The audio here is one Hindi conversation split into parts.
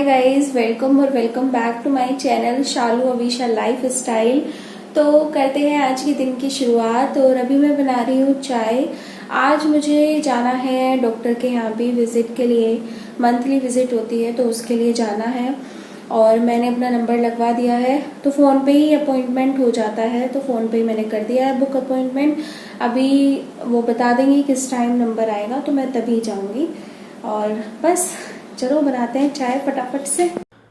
Guys, welcome back to my channel Shalu Avisha life style. तो करते हैं आज के दिन की शुरुआत। और अभी मैं बना रही हूँ चाय। आज मुझे जाना है डॉक्टर के यहाँ भी विजिट के लिए। मंथली विजिट होती है तो उसके लिए जाना है और मैंने अपना नंबर लगवा दिया है। तो फ़ोन पे ही अपॉइंटमेंट हो जाता है, तो फ़ोन पे ही मैंने कर दिया है बुक अपॉइंटमेंट। अभी वो बता देंगे किस टाइम नंबर आएगा तो मैं तभी जाऊँगी। और बस चलो बनाते हैं चाय फटाफट से।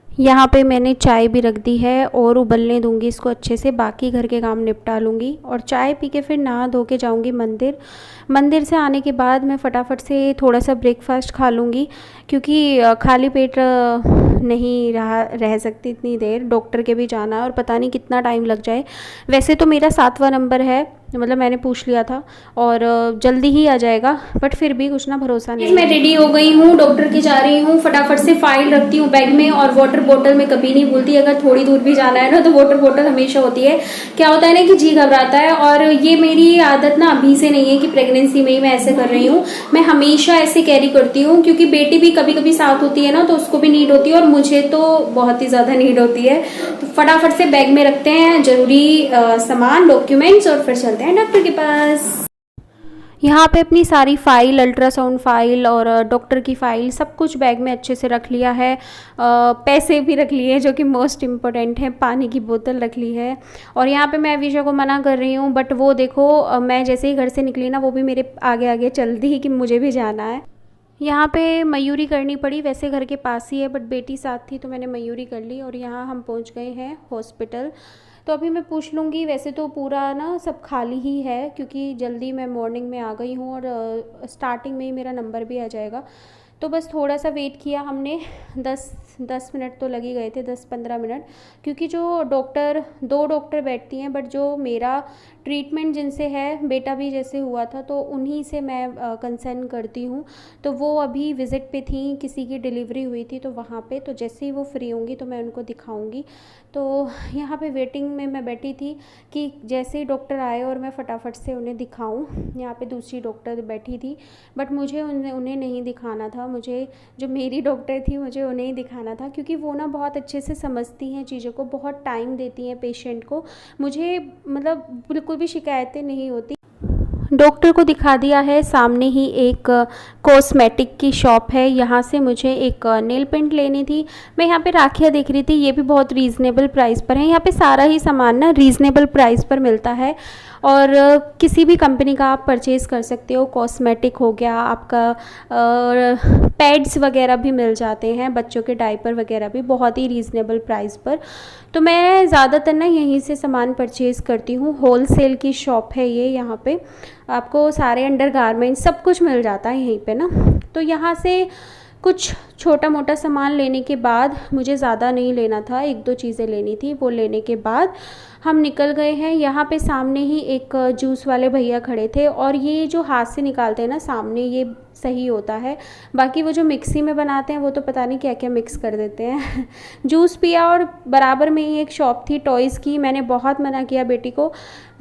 यहाँ पे मैंने चाय भी रख दी है और उबलने दूंगी इसको अच्छे से, बाकी घर के काम निपटा लूँगी और चाय पी के फिर नहा धो के जाऊँगी मंदिर से आने के बाद मैं फटाफट से थोड़ा सा ब्रेकफास्ट खा लूँगी, क्योंकि खाली पेट नहीं रह सकती इतनी देर। डॉक्टर के भी जाना है और पता नहीं कितना टाइम लग जाए। वैसे तो मेरा 7वां नंबर है, मतलब मैंने पूछ लिया था और जल्दी ही आ जाएगा, बट फिर भी कुछ ना भरोसा नहीं। मैं रेडी हो गई हूँ, डॉक्टर की जा रही हूँ। फटाफट से फाइल रखती हूँ बैग में और वाटर बोतल में कभी नहीं भूलती। अगर थोड़ी दूर भी जाना है ना तो वाटर बोतल हमेशा होती है। क्या होता है ना कि जी घबराता है, और ये मेरी आदत ना अभी से नहीं है कि प्रेगनेंसी में ही मैं ऐसे कर रही हूँ। मैं हमेशा ऐसे कैरी करती हूँ, क्योंकि बेटी भी कभी कभी साथ होती है ना तो उसको भी नीड होती है और मुझे तो बहुत ही ज्यादा नीड होती है। तो फटाफट से बैग में रखते हैं जरूरी सामान, डॉक्यूमेंट्स, और फिर चलते हैं डॉक्टर के पास। यहाँ पे अपनी सारी फाइल, अल्ट्रासाउंड फाइल और डॉक्टर की फाइल सब कुछ बैग में अच्छे से रख लिया है। पैसे भी रख लिए जो कि मोस्ट इम्पोर्टेंट है, पानी की बोतल रख ली है। और यहाँ पे मैं अवीशा को मना कर रही हूँ, बट वो देखो मैं जैसे ही घर से निकली ना वो भी मेरे आगे आगे चल दी कि मुझे भी जाना है। यहाँ पे मयूरी करनी पड़ी, वैसे घर के पास ही है बट बेटी साथ थी तो मैंने मयूरी कर ली। और यहाँ हम पहुँच गए हैं हॉस्पिटल। तो अभी मैं पूछ लूँगी, वैसे तो पूरा ना सब खाली ही है क्योंकि जल्दी मैं मॉर्निंग में आ गई हूँ और स्टार्टिंग में ही मेरा नंबर भी आ जाएगा। तो बस थोड़ा सा वेट किया हमने, 10 मिनट तो लग ही गए थे, 10-15 मिनट, क्योंकि जो दो डॉक्टर बैठती हैं, बट जो मेरा ट्रीटमेंट जिनसे है, बेटा भी जैसे हुआ था तो उन्हीं से मैं कंसर्न करती हूँ। तो वो अभी विज़िट पे थी, किसी की डिलीवरी हुई थी तो वहाँ पे, तो जैसे ही वो फ्री होंगी तो मैं उनको दिखाऊंगी। तो यहाँ पे वेटिंग में मैं बैठी थी कि जैसे ही डॉक्टर आए और मैं फटाफट से उन्हें दिखाऊं। यहाँ पे दूसरी डॉक्टर बैठी थी बट मुझे उन्हें नहीं दिखाना था, मुझे जो मेरी डॉक्टर थी मुझे उन्हें ही दिखाना था, क्योंकि वो ना बहुत अच्छे से समझती हैं चीज़ों को, बहुत टाइम देती हैं पेशेंट को। मुझे मतलब बिल्कुल भी शिकायतें नहीं होती। डॉक्टर को दिखा दिया है, सामने ही एक कॉस्मेटिक की शॉप है, यहाँ से मुझे एक नेल पेंट लेनी थी। मैं यहाँ पे राखियाँ देख रही थी, ये भी बहुत रीज़नेबल प्राइस पर है। यहाँ पे सारा ही सामान ना रीज़नेबल प्राइस पर मिलता है और किसी भी कंपनी का आप परचेज़ कर सकते हो। कॉस्मेटिक हो गया आपका, और पैड्स वगैरह भी मिल जाते हैं, बच्चों के डायपर वगैरह भी बहुत ही रीज़नेबल प्राइस पर। तो मैं ज़्यादातर ना यहीं से सामान परचेज़ करती हूँ। होलसेल की शॉप है ये, यहाँ पे आपको सारे अंडरगारमेंट्स सब कुछ मिल जाता है यहीं पे ना। तो यहाँ से कुछ छोटा मोटा सामान लेने के बाद, मुझे ज़्यादा नहीं लेना था, 1-2 चीज़ें लेनी थी, वो लेने के बाद हम निकल गए हैं। यहाँ पे सामने ही एक जूस वाले भैया खड़े थे, और ये जो हाथ से निकालते हैं ना सामने, ये सही होता है। बाकी वो जो मिक्सी में बनाते हैं वो तो पता नहीं क्या क्या मिक्स कर देते हैं। जूस पिया और बराबर में ही एक शॉप थी टॉयज़ की। मैंने बहुत मना किया बेटी को,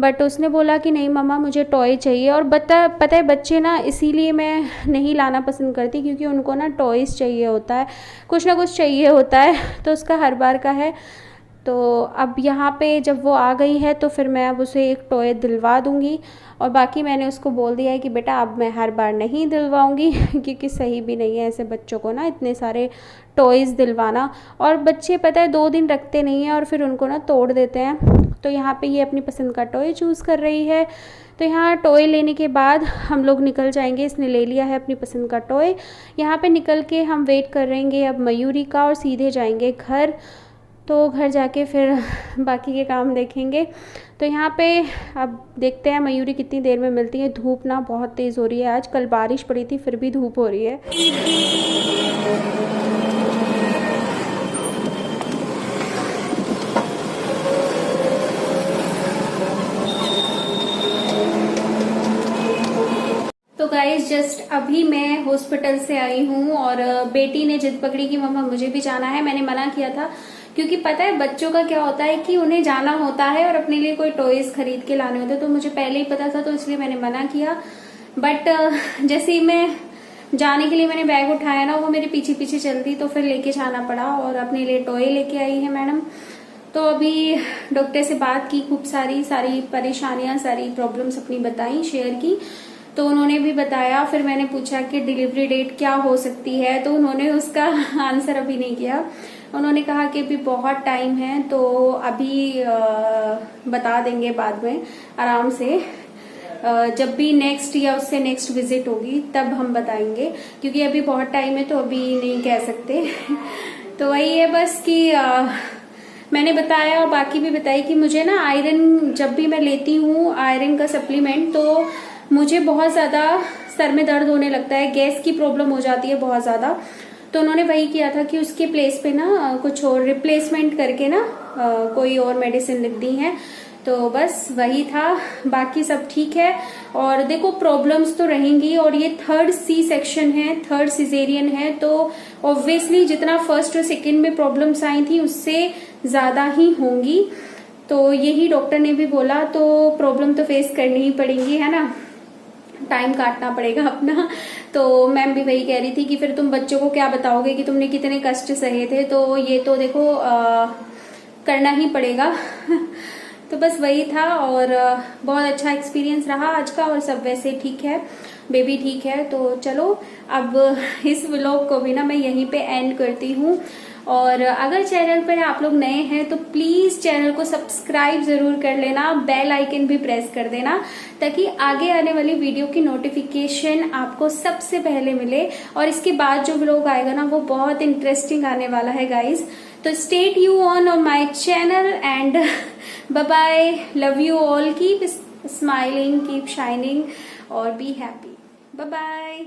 बट उसने बोला कि नहीं मम्मा मुझे टॉय चाहिए। और पता है बच्चे ना, इसीलिए मैं नहीं लाना पसंद करती, क्योंकि उनको ना टॉयज़ चाहिए होता है, कुछ ना कुछ चाहिए होता है, तो उसका हर बार का है। तो अब यहाँ पे जब वो आ गई है तो फिर मैं अब उसे एक टॉय दिलवा दूँगी। और बाकी मैंने उसको बोल दिया है कि बेटा अब मैं हर बार नहीं दिलवाऊँगी क्योंकि सही भी नहीं है ऐसे बच्चों को ना इतने सारे टॉयज़ दिलवाना। और बच्चे पता है 2 दिन रखते नहीं हैं और फिर उनको ना तोड़ देते हैं। तो यहाँ पे ये अपनी पसंद का टॉय चूज़ कर रही है। तो यहाँ टॉय लेने के बाद हम लोग निकल जाएंगे। इसने ले लिया है अपनी पसंद का टॉय। यहाँ पे निकल के हम वेट करेंगे अब मयूरी का और सीधे जाएंगे घर। तो घर जाके फिर बाकी के काम देखेंगे। तो यहाँ पे अब देखते हैं मयूरी कितनी देर में मिलती है। धूप ना बहुत तेज़ हो रही है आज, कल बारिश पड़ी थी फिर भी धूप हो रही है। तो गाइस जस्ट अभी मैं हॉस्पिटल से आई हूँ और बेटी ने जिद पकड़ी कि मम्मा मुझे भी जाना है। मैंने मना किया था, क्योंकि पता है बच्चों का क्या होता है कि उन्हें जाना होता है और अपने लिए कोई टॉयज खरीद के लाने होते हैं, तो मुझे पहले ही पता था तो इसलिए मैंने मना किया। बट जैसे ही मैं जाने के लिए मैंने बैग उठाया ना, वो मेरे पीछे पीछे चलती तो फिर लेके जाना पड़ा, और अपने लिए टॉय लेके आई है मैडम। तो अभी डॉक्टर से बात की, खूब सारी परेशानियां, सारी प्रॉब्लम्स अपनी बताई, शेयर की। तो उन्होंने भी बताया। फिर मैंने पूछा कि डिलीवरी डेट क्या हो सकती है, तो उन्होंने उसका आंसर अभी नहीं किया। उन्होंने कहा कि अभी बहुत टाइम है, तो अभी बता देंगे बाद में आराम से, जब भी नेक्स्ट या उससे नेक्स्ट विजिट होगी तब हम बताएंगे, क्योंकि अभी बहुत टाइम है तो अभी नहीं कह सकते। तो वही है बस कि मैंने बताया और बाकी भी बताई कि मुझे ना आयरन, जब भी मैं लेती हूँ आयरन का सप्लीमेंट, तो मुझे बहुत ज्यादा सर में दर्द होने लगता है, गैस की प्रॉब्लम हो जाती है बहुत ज्यादा। तो उन्होंने वही किया था कि उसके प्लेस पे ना कुछ और रिप्लेसमेंट करके ना कोई और मेडिसिन लिख दी है। तो बस वही था, बाकी सब ठीक है। और देखो प्रॉब्लम्स तो रहेंगी, और ये 3rd C सेक्शन है, 3rd सिजेरियन है, तो ऑब्वियसली जितना फर्स्ट और सेकंड में प्रॉब्लम्स आई थी उससे ज्यादा ही होंगी। तो यही डॉक्टर ने भी बोला, तो प्रॉब्लम तो फेस करनी ही पड़ेगी, है ना, टाइम काटना पड़ेगा अपना। तो मैम भी वही कह रही थी कि फिर तुम बच्चों को क्या बताओगे कि तुमने कितने कष्ट सहे थे, तो ये तो देखो करना ही पड़ेगा। तो बस वही था, और बहुत अच्छा एक्सपीरियंस रहा आज का, और सब वैसे ठीक है, बेबी ठीक है। तो चलो अब इस व्लॉग को भी ना मैं यहीं पे एंड करती हूँ। और अगर चैनल पर आप लोग नए हैं तो प्लीज चैनल को सब्सक्राइब जरूर कर लेना, बेल आइकन भी प्रेस कर देना, ताकि आगे आने वाली वीडियो की नोटिफिकेशन आपको सबसे पहले मिले। और इसके बाद जो व्लॉग आएगा ना वो बहुत इंटरेस्टिंग आने वाला है गाइज। तो stay tune on my channel and bye bye, love you all, keep smiling, keep shining और बी हैप्पी, बाय बाय।